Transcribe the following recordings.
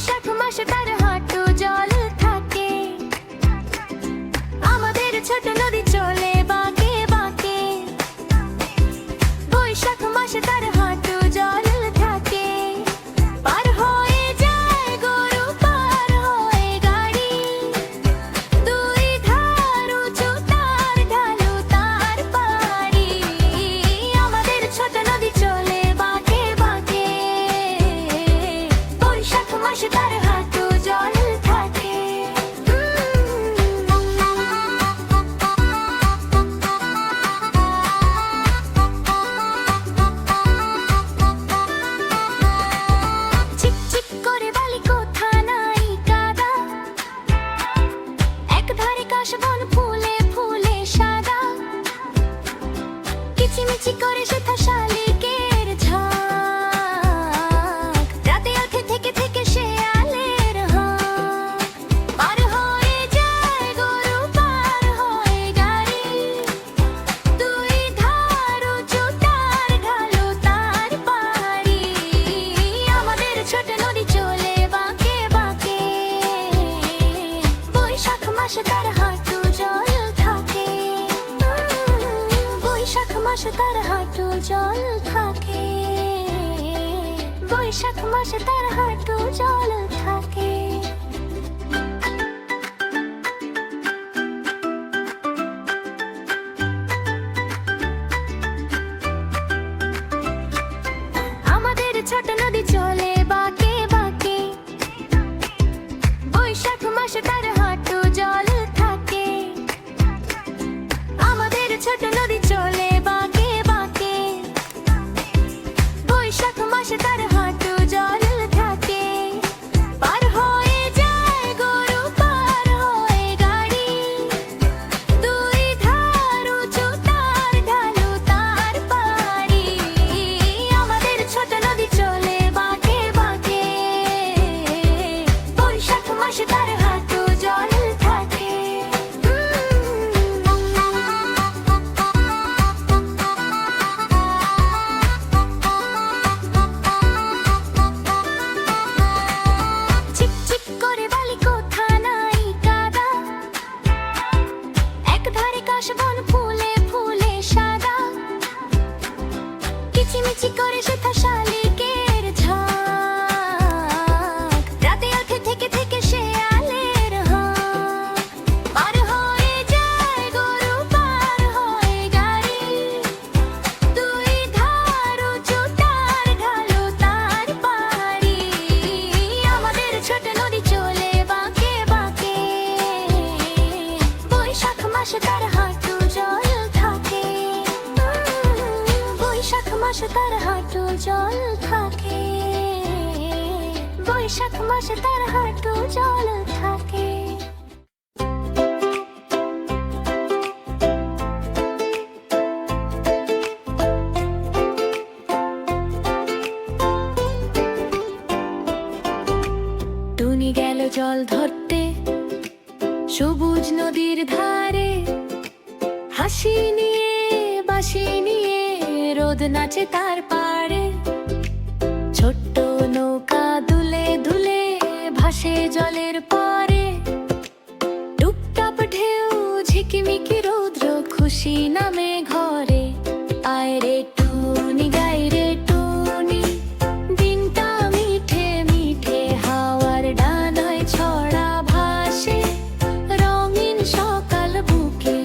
বৈশাখ মাসে তার হাঁটু জল থাকে, আমাদের ছোট নদী চলে বাঁকে বাঁকে। বৈশাখ মাসে তার হাঁটু জল থাকে, পার হয়ে যায় গরু, পার হয়ে গাড়ি। দুই ধার উঁচু তার ঢালু তার পাড়ি, আমাদের ছোট নদী চলে বাঁকে বাঁকে। বৈশাখ মাসে তার হাঁটু জল থাকে। চিকচিক করে বালি কোথা নাই কাদা, একধারে কাশবন ফুলে ফুলে সাদা। কিচিমিচি করে সেথা শালিকের ঝাঁক, রাতে ওঠে থেকে থেকে শেয়ালের হাঁক। পার হয়ে যায় গরু, পার হয়ে গাড়ি। দুই ধার উঁচু তার ঢালু তার পাড়ি, আমাদের ছোট নদী চলে বাঁকে বাঁকে। বৈশাখ মাসে তার হাঁটু জল থাকে, বৈশাখ মাসে তার হাঁটু জল থাকে। বৈশাখ মাসে তার হাঁটু জল থাকে। আমাদের ছোট নদী চলে বাঁকে বাঁকে, বৈশাখ মাসে তার হাঁটু জল থাকে। আমাদের ছোট নদী চলে বাঁকে বাঁকে, বৈশাখ মাসে তার হাঁটু জল থাকে। পার হয়ে যায় গরু, পার হয়ে গাড়ি। দুই ধার উঁচু তার ঢালু তার পাড়ি, আমাদের ছোট নদী চলে বাঁকে বাঁকে। বৈশাখ মাসে তার হাঁটু জল থাকে। চিকচিক করে বালি কোথা নাই কাদা, একধারে কাশবন ফুলে ফুলে সাদা। কিচিমিচি করে সেথা শালিকের ঝাঁক, রাতে ওঠে থেকে থেকে শেয়ালের হাঁক। পার হয়ে যায় গরু, পার হয়ে গাড়ি। দুই ধার উঁচু তার ঢালু তার পাড়ি, আমাদের ছোট নদী চলে বাঁকে বাঁকে। বৈশাখ মাসে তার হাঁটু জল থাকে, বৈশাখ মাসে তার হাঁটু জল থাকে। বৈশাখ মাসে তার হাঁটু জল থাকে। টুনি গেল জল ধরতে সবুজ নদীর ধারে, হাসি নিয়ে বাঁশি নিয়ে রোদ নাচে তার পাড়ে। ছোট্ট নৌকা দুলে দুলে ভাসে জলের পরে, টুপটাপ ঢেউ ঝিকিমিকি রৌদ্র খুশি নামে ঘরে। আয় রে টুনি গাই রে টুনি, দিনটা মিঠে মিঠে হাওয়ার ডানায় ছড়া ভাসে, রঙিন সকাল বুকে।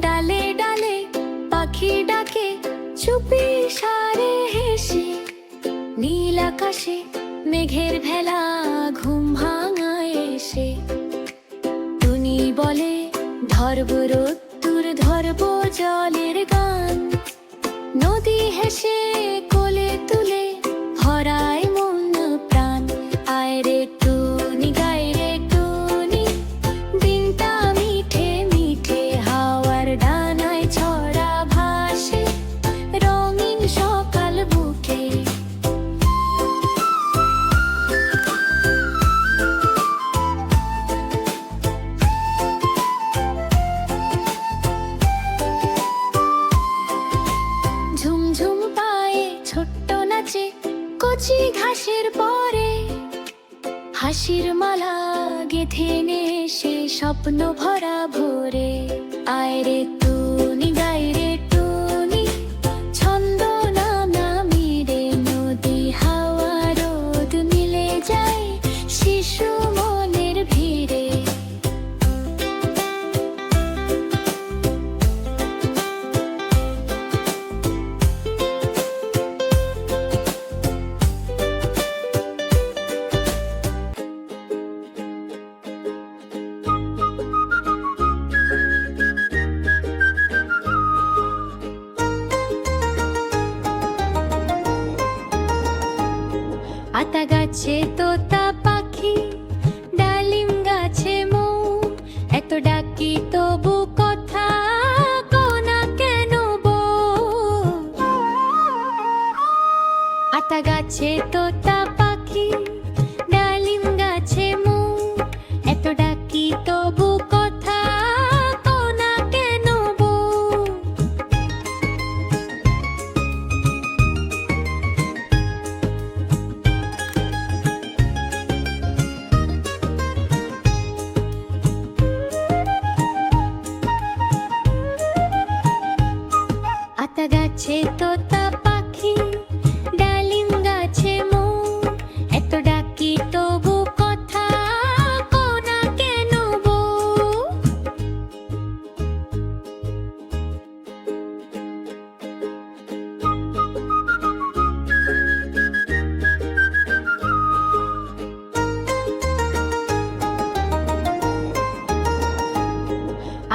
ডালে ডালে পাখি ডাকে চুপি সারে হেসে, নীল আকাশে মেঘের ভেলা ঘুম ভাঙায় এসে। টুনি বলে ধরবো রোদ্দুর, ধরবো জলের গান। নদী হেসে কোলে তুলে ভরায় মন প্রাণ। আয় রে টুনি গাই রে টুনি, দিনটা মিঠে মিঠে হাওয়ার ডানায় ছড়া ভাসে, রঙিন সকাল বুকে। কচি ঘাসের পরে হাসির মালা গেঁথে নে সে স্বপ্ন ভরা ভোরে। আয় রে টুনি গাই রে টুনি, ছন্দ নামি রে নদী হাওয়া রোদ মিলে যায় শিশু মনের ভিড়ে। আতা গাছে তোতা পাখি, ডালিম গাছে মৌ, এত ডাকি তবু কথা কোনা কেন বউ। আতা গাছে তোতা পাখি, ডালিম গাছে মৌ, এত ডাকি তবু কথা কোনা কেন বউ। আতা গাছে তোতা পাখি, ডালিম গাছে মৌ, এত ডাকি তবু কথা কোনা কেন বউ।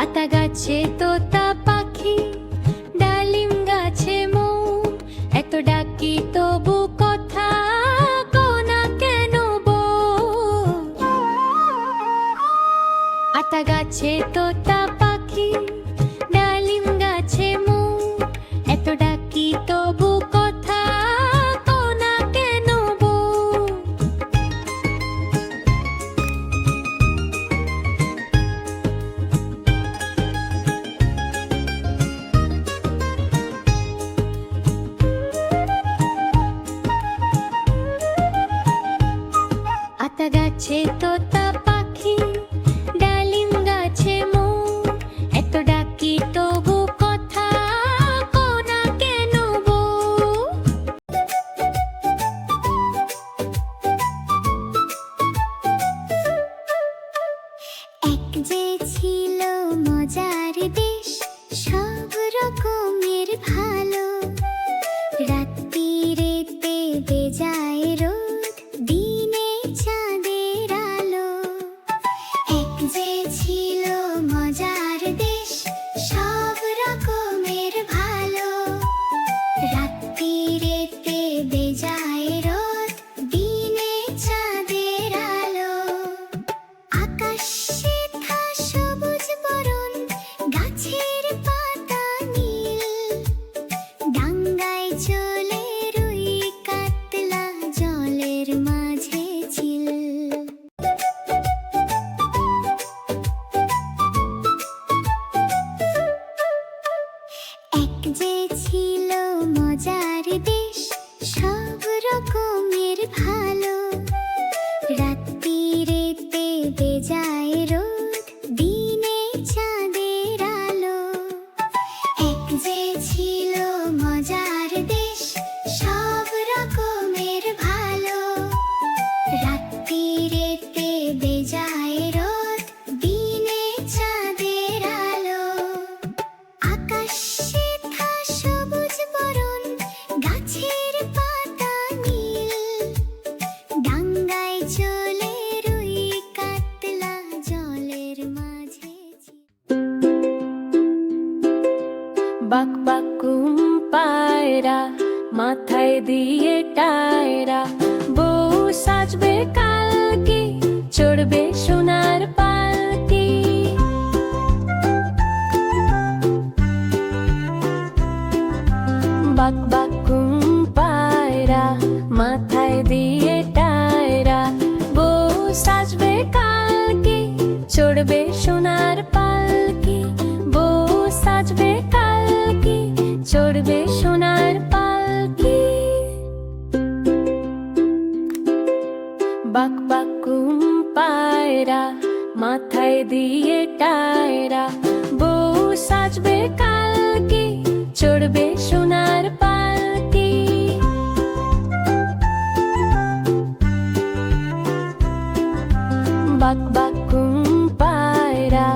আতা গাছে তোতা পাখি, ডালিম গাছে মৌ, এত ডাকি তবু কথা কোনা কেন বউ। আতা গাছে তোতা পাখি, ডালিম গাছে মৌ, এত ডাকি তবু কথা কোনা কেন বউ। আতা গাছে তোতা পাখি, ডালিম গাছে মৌ, এত ডাকি তবু কথা কোনা কেন বউ। এক যে ছিল মজার দেশ, সব রকমের ভালো, রাত্রিরেতে বেজায় রোদ, দিনে চাঁদের আলো। এক যে ছিল মজার দেশ, সব রকমের ভালো, রাত্রিরেতে বেজায় রোদ, দিনে চাঁদের আলো। আকাশে থা সবুজ বরণ, গাছের পাতা নীল, ডাঙ্গায় চলে রুই কাতলা জলের মাঝে চিল। এক যে ছিল মজার দেশ, সব রকমের ভালো, রাত্রিরেতে বেজায় রোদ, দিনে চাঁদের আলো। এক যে ছিল মজার দেশ, সব রকমের ভালো, রাত্রিরেতে বেজায় রোদ, দিনে চাঁদের আলো। আকাশে থা সবুজ বরণ, গাছের পাতা নীল, ডাঙ্গায় চলে রুই কাতলা জলের মাঝে চিল। বাক বাকুম পায়রা, মাথায় দিয়ে টায়রা, বউ সাজবে কালকে, চড়বে সোনার পালকি। বাক বাকুম পায়রা, মাথায় দিয়ে টায়রা, বউ সাজবে কালকে, চড়বে সোনার পালকি। বউ সাজবে কালকে, চড়বে সোনার পালকি। দিয়ে টায়রা, বউ সাজবে কালকে, চড়বে সোনার পালকি। বাক বাক ঘুম পায়রা,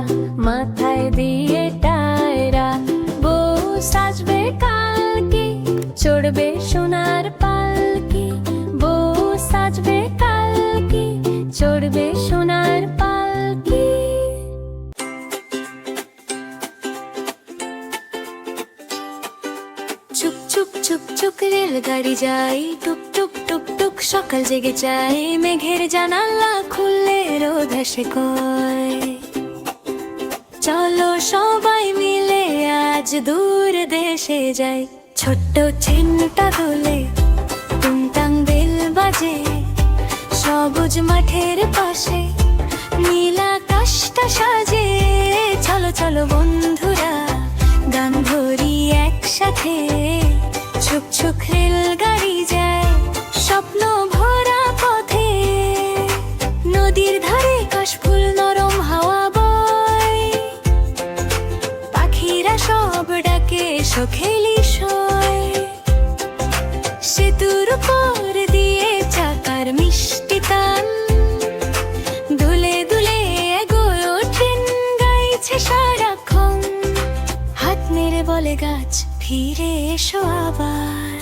মাথায় দিয়ে টায়রা, বউ সাজবে কালকে, চড়বে সোনার পালকি। বউ সাজবে কালকে, চড়বে সোনার পালকি। চুক চুক চুক চুক রেলগাড়ি যায়, টুক টুক টুক টুক সকাল জেগে যায়, মেঘের জানালা খুললে রোদ এসে কয়, চলো সবাই মিলে আজ দূর দেশে যাই। ছোট্ট ট্রেনটা দোলে, টুংটাং বেল বাজে, সবুজ মাঠের পাশে নীল আকাশটা সাজে। চলো চলো বন্ধুরা, গান ধরি একসাথে, ছুক ছুক রেলগাড়ি যায় স্বপ্ন ভরা পথে। নদীর ধারে কাশফুল নরম হাওয়া বয়, পাখিরা সব ডাকে সখেলি সয়। সেতুর উপর দিয়ে চাকার মিষ্টি তান, দুলে দুলে এগোয় ট্রেন, গাইছে সারাক্ষণ। হাত নেড়ে বলে গাছ, ফিরে এসো আবার,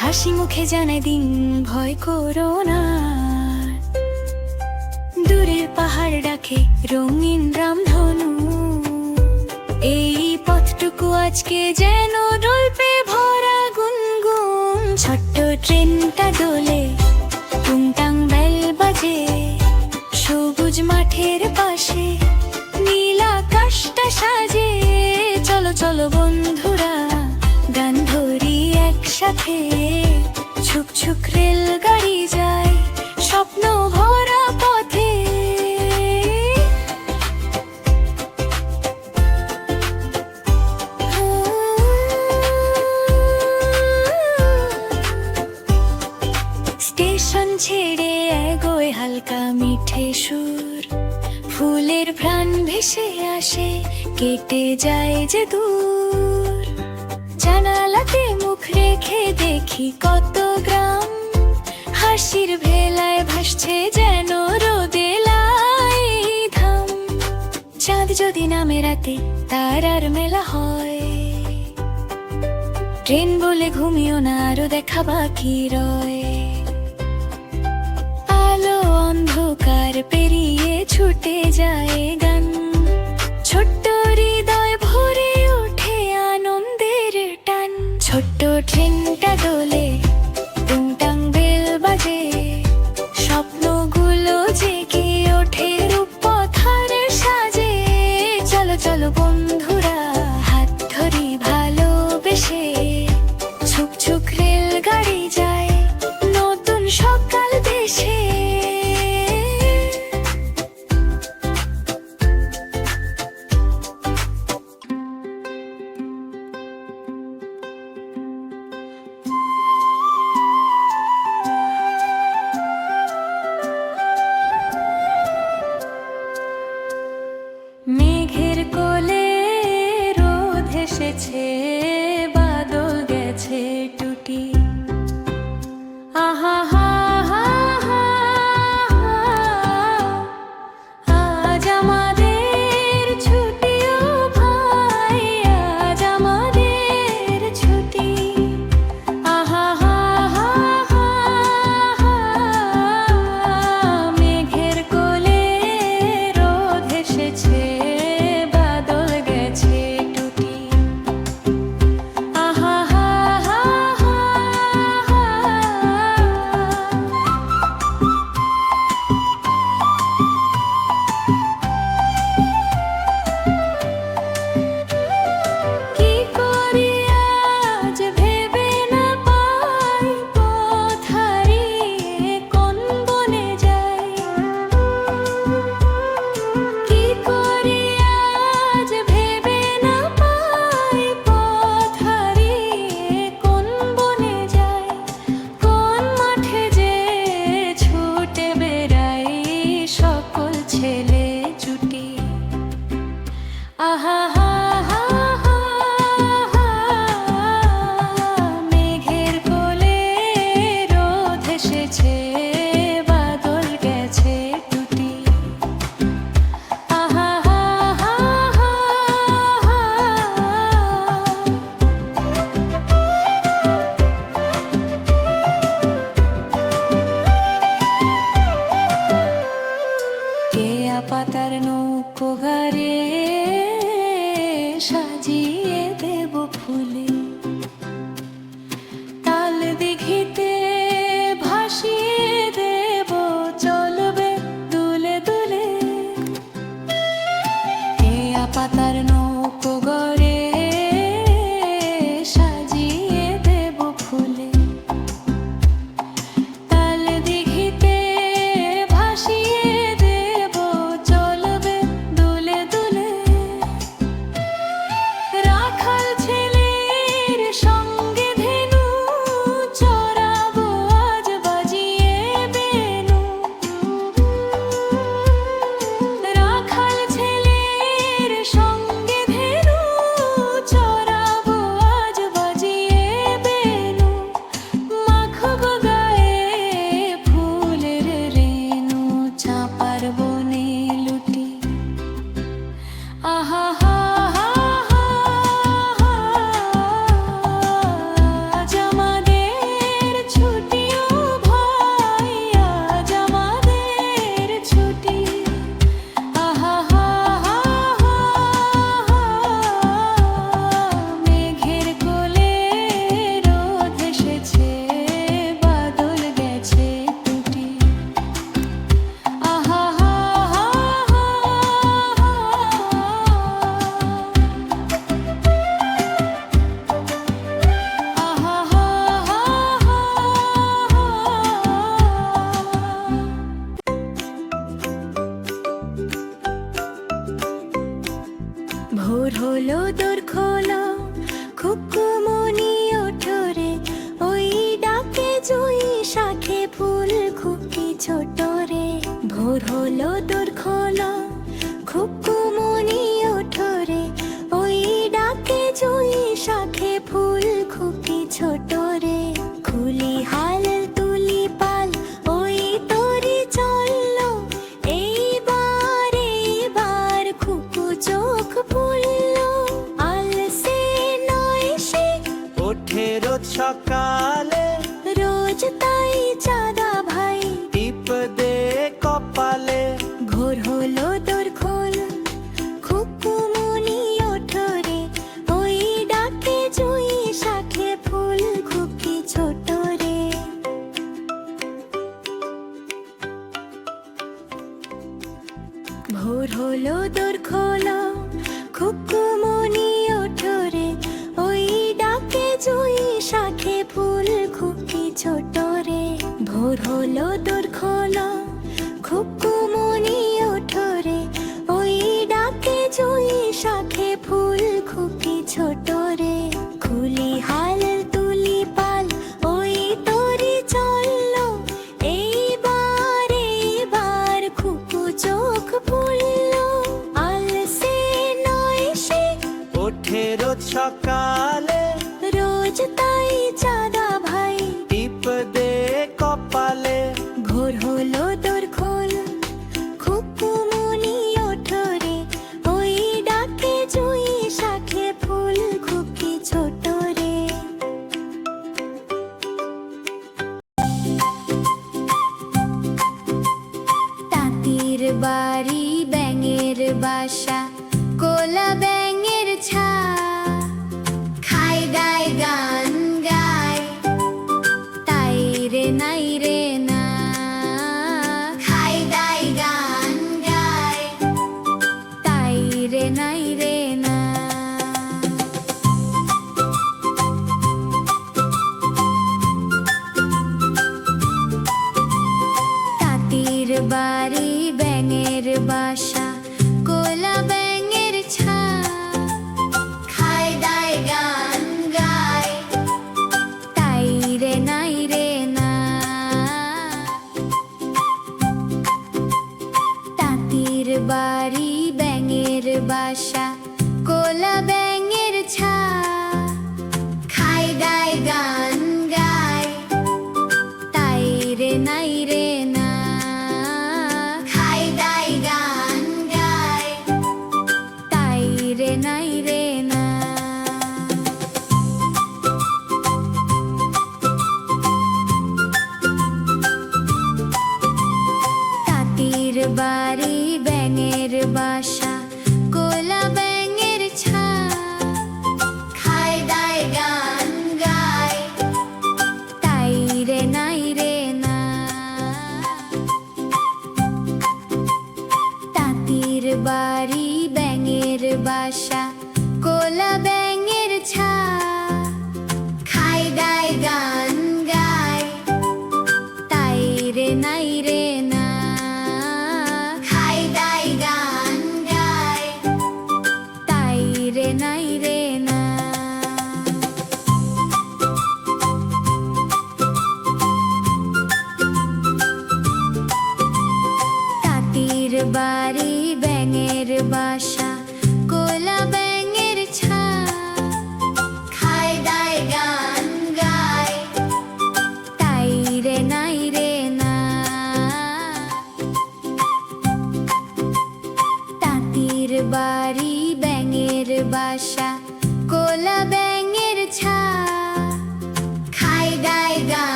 হাসি মুখে জানায় দিন, ভয় করো না। দূরের পাহাড় ডাকে রঙিন রামধনু, এই পথটুকু আজকে যেন রূপে ভরা গুনগুন। ছোট্ট ট্রেনটা দোলে, টুংটাং বেল বাজে, সবুজ মাঠের পাশে নীল আকাশটা সাজে। চলো চলো বন্ধুরা, গান ধরি একসাথে, ছুক ছুক রেলগাড়ি যায় স্বপ্ন ভরা পথে। স্টেশন ছেড়ে এগোয় হালকা মিঠে সুর, ফুলের প্রাণ ভেসে আসে, কেটে যায় যে দূর। জানালাতে মুখ রেখে দেখি কত গ্রাম, হাসির ভেলায় ভাসছে যেন রোদে লাই ধাম। চাঁদ যদি নামে রাতে, তারার মেলা হয়, ট্রেন বলে ঘুমিও না, আরো দেখা বাকি রয়। আলো অন্ধকার পেরিয়ে ছুটে যায় গান, ছোট্ট হৃদয় ভরে ওঠে আনন্দের টান। ছোট্ট ট্রেনটা দোলে, টুংটাং বেল বাজে, স্বপ্নগুলো জেগে ওঠে রূপপথার সাজে। চলো চলো বন্ধুরা, হাত ধরি ভালোবেসে, ছুক ছুক রেলগাড়ি যায় নতুন সকাল দেশে। ভোর হলো দোর খোলো খুকুমনি ওঠরে ওই ডাকে জুই শাখে ফুল খুকি ছোট রে খুলি হাল তুলি পাল ওই তোরি চললো এইবার খুকু চোখ ফুললো আলসে নয় সে ওঠে রোজ সকালে রোজ তাই চাঁদা ভাই টিপ দে কপালে ভোর হলো দোর খোল খুকুমনি ওঠরে ওই ডাকে জুই শাখে ফুল খুকি ছোট রে ভোর হলো দোর খোলো খুকুমনি ওঠরে ওই ডাকে জুই শাখে ফুল খুকি ছোট রে ভোর হলো দোর